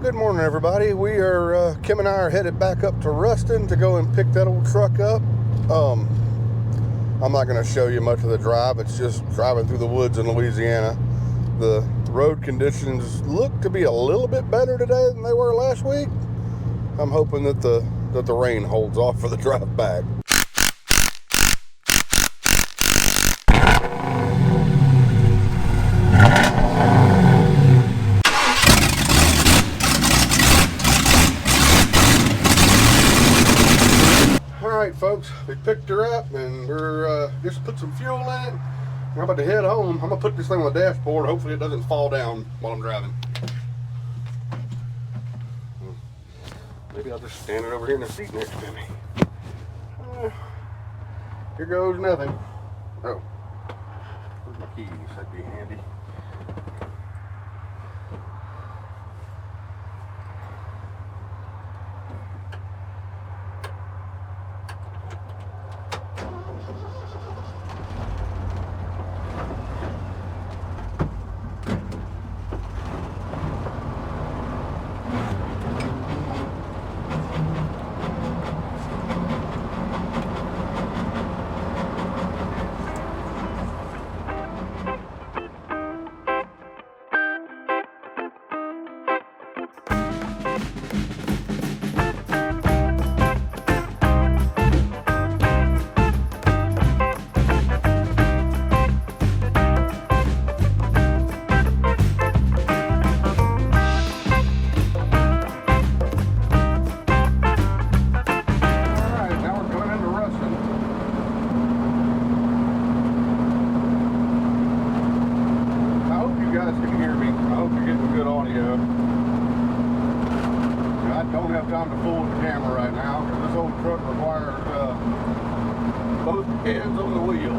good morning, everybody. Kim and I are headed back up to Ruston to go and pick that old truck up. I'm not going to show you much of the drive. It's just driving through the woods in Louisiana. The road conditions look to be a little bit better today than they were last week. I'm hoping that the rain holds off for the drive back. Alright folks, we picked her up and we're just put some fuel in it. We're about to head home. I'm going to put this thing on the dashboard. Hopefully it doesn't fall down while I'm driving. Maybe I'll just stand it over here in the seat next to me. Here goes nothing. Oh, where's my keys? That'd be handy. Don't have time to fool with the camera right now because this old truck requires both hands on the wheel,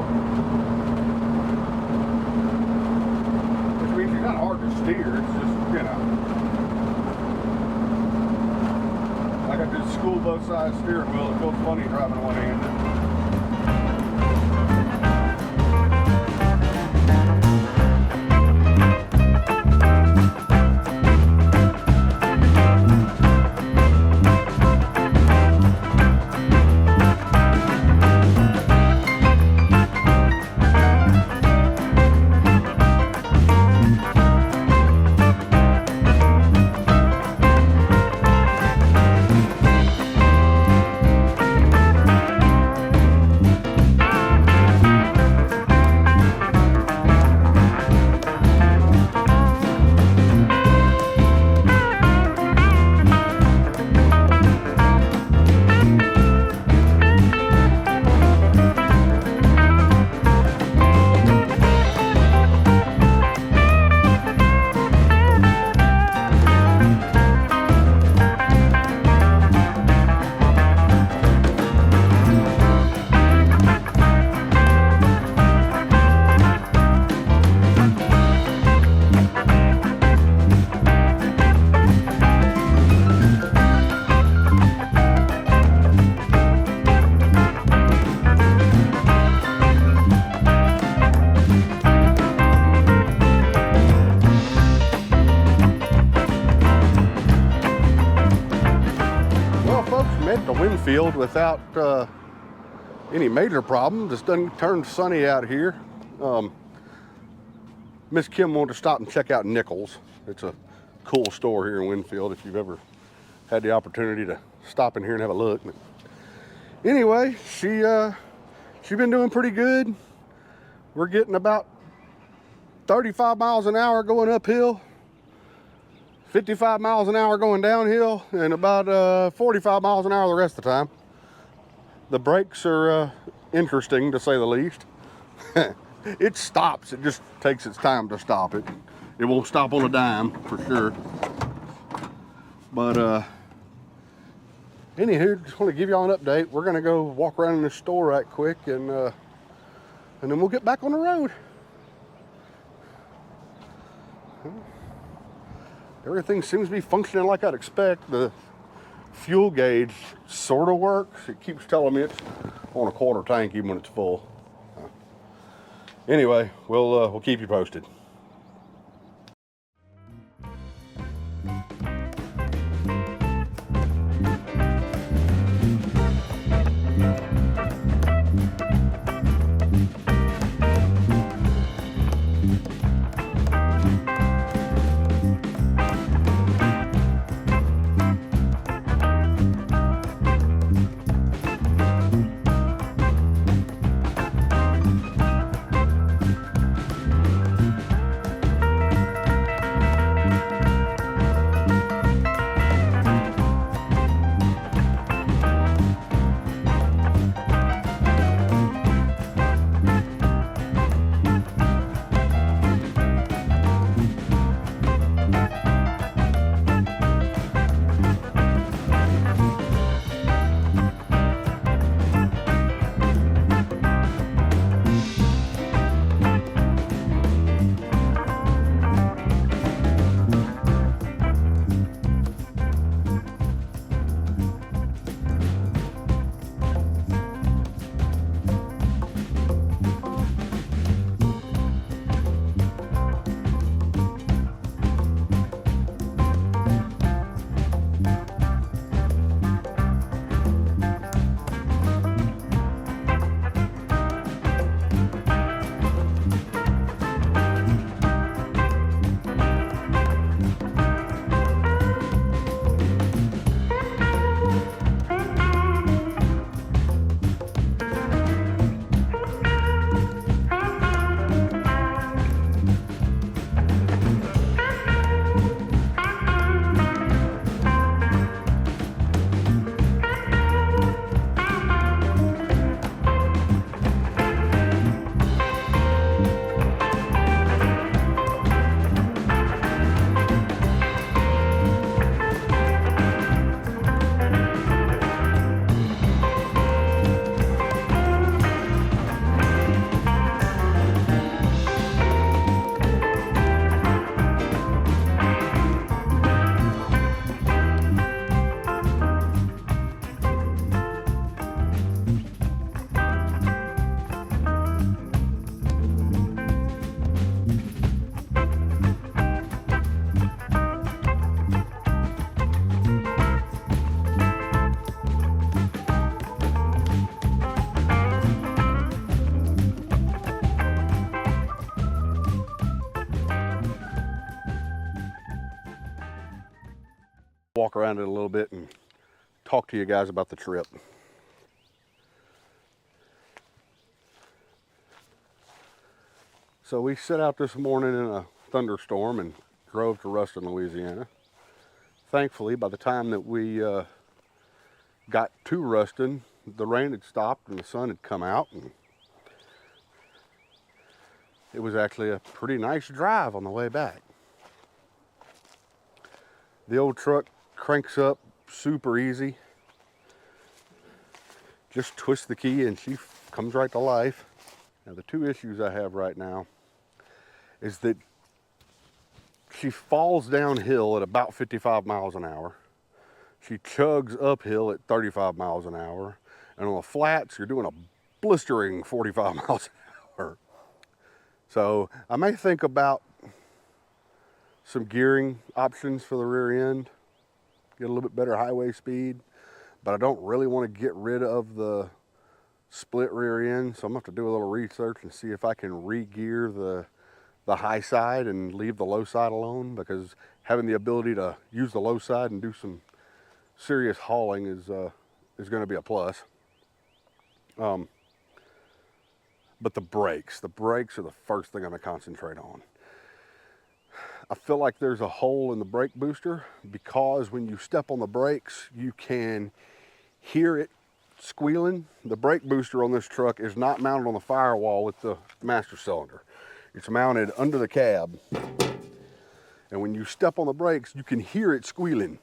which means it's not hard to steer. It's just, you know, like I did school bus size steering wheel. It feels funny driving one-handed. Made to Winfield without any major problem. Just done turned sunny out here. Miss Kim wanted to stop and check out Nichols. It's a cool store here in Winfield if you've ever had the opportunity to stop in here and have a look. But anyway, she's been doing pretty good. We're getting about 35 miles an hour going uphill, 55 miles an hour going downhill, and about 45 miles an hour the rest of the time. The brakes are interesting, to say the least. It stops. It just takes its time to stop it. It won't stop on a dime, for sure. But anywho, just want to give y'all an update. We're going to go walk around in the store right quick, and then we'll get back on the road. Everything seems to be functioning like I'd expect. The fuel gauge sort of works. It keeps telling me it's on a quarter tank even when it's full. Anyway, we'll keep you posted. walk around it a little bit and talk to you guys about the trip. So we set out this morning in a thunderstorm and drove to Ruston, Louisiana. Thankfully, by the time that we got to Ruston, the rain had stopped and the sun had come out, and it was actually a pretty nice drive on the way back. The old truck cranks up super easy. Just twist the key and she comes right to life. Now the two issues I have right now is that she falls downhill at about 55 miles an hour. She chugs uphill at 35 miles an hour. And on the flats, you're doing a blistering 45 miles an hour. So I may think about some gearing options for the rear end, get a little bit better highway speed, but I don't really want to get rid of the split rear end. So I'm gonna have to do a little research and see if I can re-gear the high side and leave the low side alone, because having the ability to use the low side and do some serious hauling is going to be a plus. But the brakes are the first thing I'm going to concentrate on. I feel like there's a hole in the brake booster, because when you step on the brakes, you can hear it squealing. The brake booster on this truck is not mounted on the firewall with the master cylinder. It's mounted under the cab. And when you step on the brakes, you can hear it squealing.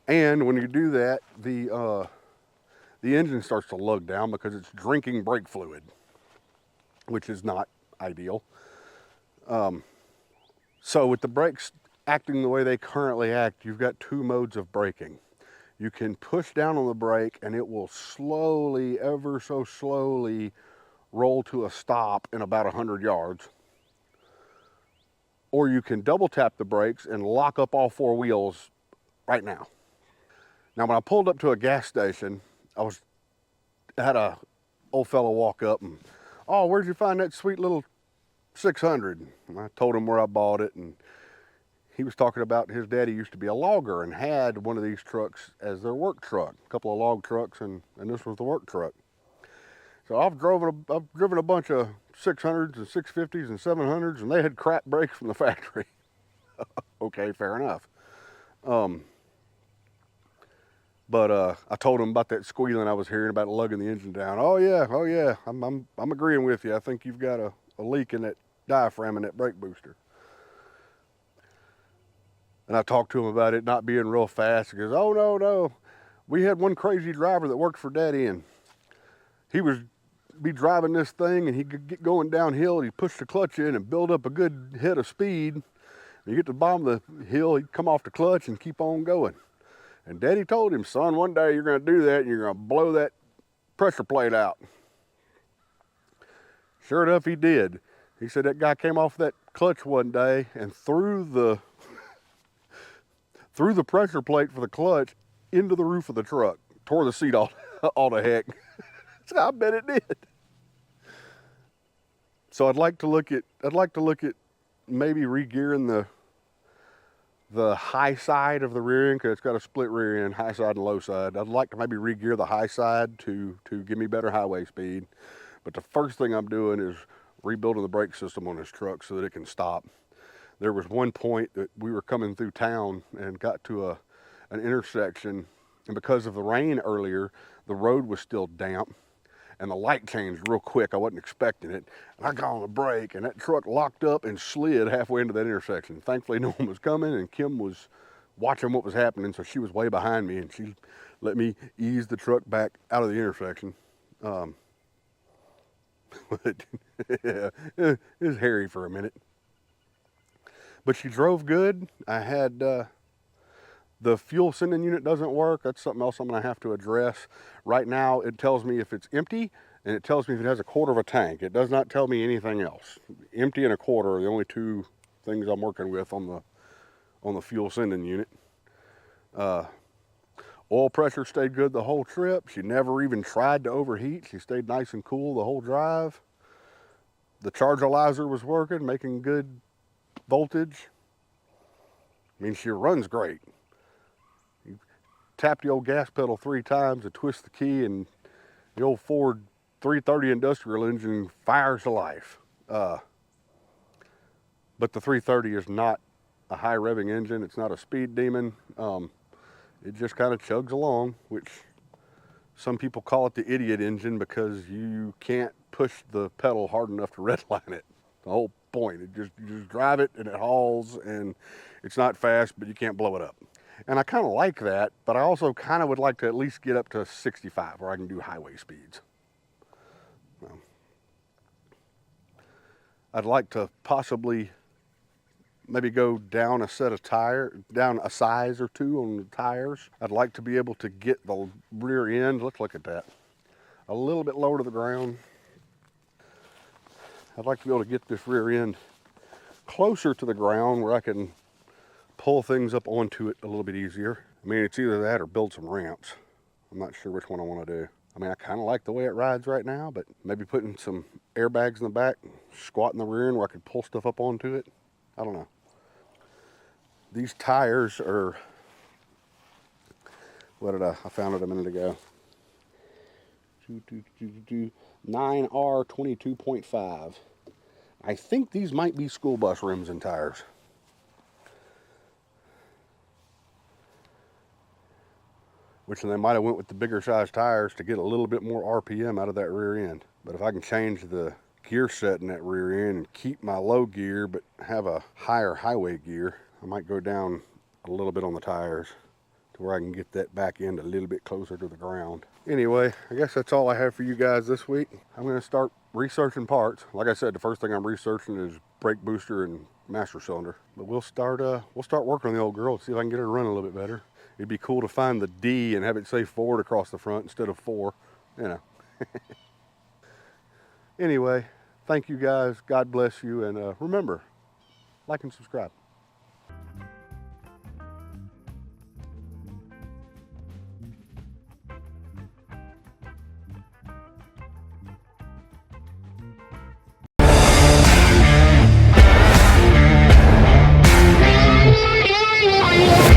And when you do that, the engine starts to lug down because it's drinking brake fluid, which is not ideal. So with the brakes acting the way they currently act, you've got two modes of braking. You can push down on the brake and it will slowly, ever so slowly, roll to a stop in about 100 yards. Or you can double tap the brakes and lock up all four wheels right now. Now, when I pulled up to a gas station, I had a old fellow walk up and, "Oh, where'd you find that sweet little 600? And I told him where I bought it, and he was talking about his daddy used to be a logger and had one of these trucks as their work truck, a couple of log trucks, and this was the work truck. So I've driven a bunch of 600s and 650s and 700s, and they had crap brakes from the factory." Okay, fair enough. But I told him about that squealing I was hearing about lugging the engine down. Oh yeah, I'm agreeing with you. I think you've got a leak in that diaphragm in that brake booster. And I talked to him about it not being real fast. He goes, "Oh no, we had one crazy driver that worked for Daddy, and he would be driving this thing and he could get going downhill, and he'd push the clutch in and build up a good head of speed. And you get to the bottom of the hill, he'd come off the clutch and keep on going. And Daddy told him, 'Son, one day you're going to do that and you're going to blow that pressure plate out.'" Sure enough, he did. He said that guy came off that clutch one day and threw the pressure plate for the clutch into the roof of the truck, tore the seat all to heck. So I bet it did. So I'd like to look at maybe re-gearing the high side of the rear end, because it's got a split rear end, high side and low side. I'd like to maybe re-gear the high side to give me better highway speed. But the first thing I'm doing is rebuilding the brake system on this truck so that it can stop. There was one point that we were coming through town and got to an intersection, and because of the rain earlier, the road was still damp and the light changed real quick. I wasn't expecting it. And I got on the brake and that truck locked up and slid halfway into that intersection. Thankfully, no one was coming, and Kim was watching what was happening, so she was way behind me and she let me ease the truck back out of the intersection. Yeah, it was hairy for a minute. But she drove good. I had the fuel sending unit doesn't work. That's something else I'm going to have to address. Right now, it tells me if it's empty, and it tells me if it has a quarter of a tank. It does not tell me anything else. Empty and a quarter are the only two things I'm working with on the fuel sending unit. Oil pressure stayed good the whole trip. She never even tried to overheat. She stayed nice and cool the whole drive. The charge equalizer was working, making good voltage. I mean, she runs great. You tap the old gas pedal 3 times and twist the key, and the old Ford 330 industrial engine fires to life. But the 330 is not a high revving engine. It's not a speed demon. It just kind of chugs along, which some people call it the idiot engine because you can't push the pedal hard enough to redline it. The whole point. You just drive it and it hauls, and it's not fast, but you can't blow it up. And I kind of like that, but I also kind of would like to at least get up to 65 where I can do highway speeds. I'd like to possibly maybe go down a set of down a size or 2 on the tires. I'd like to be able to get the rear end, let's look at that, a little bit lower to the ground. I'd like to be able to get this rear end closer to the ground where I can pull things up onto it a little bit easier. I mean, it's either that or build some ramps. I'm not sure which one I want to do. I mean, I kind of like the way it rides right now, but maybe putting some airbags in the back, squatting the rear end where I could pull stuff up onto it. I don't know. These tires are, what did I found it a minute ago. 9R 22.5. I think these might be school bus rims and tires. Which they might have went with the bigger size tires to get a little bit more RPM out of that rear end. But if I can change the gear set in that rear end and keep my low gear but have a higher highway gear, I might go down a little bit on the tires to where I can get that back end a little bit closer to the ground. Anyway, I guess that's all I have for you guys this week. I'm going to start researching parts. Like I said, the first thing I'm researching is brake booster and master cylinder. But we'll start working on the old girl, see if I can get her to run a little bit better. It'd be cool to find the D and have it say Ford across the front instead of 4, you know. Anyway, thank you guys. God bless you. And remember, like and subscribe.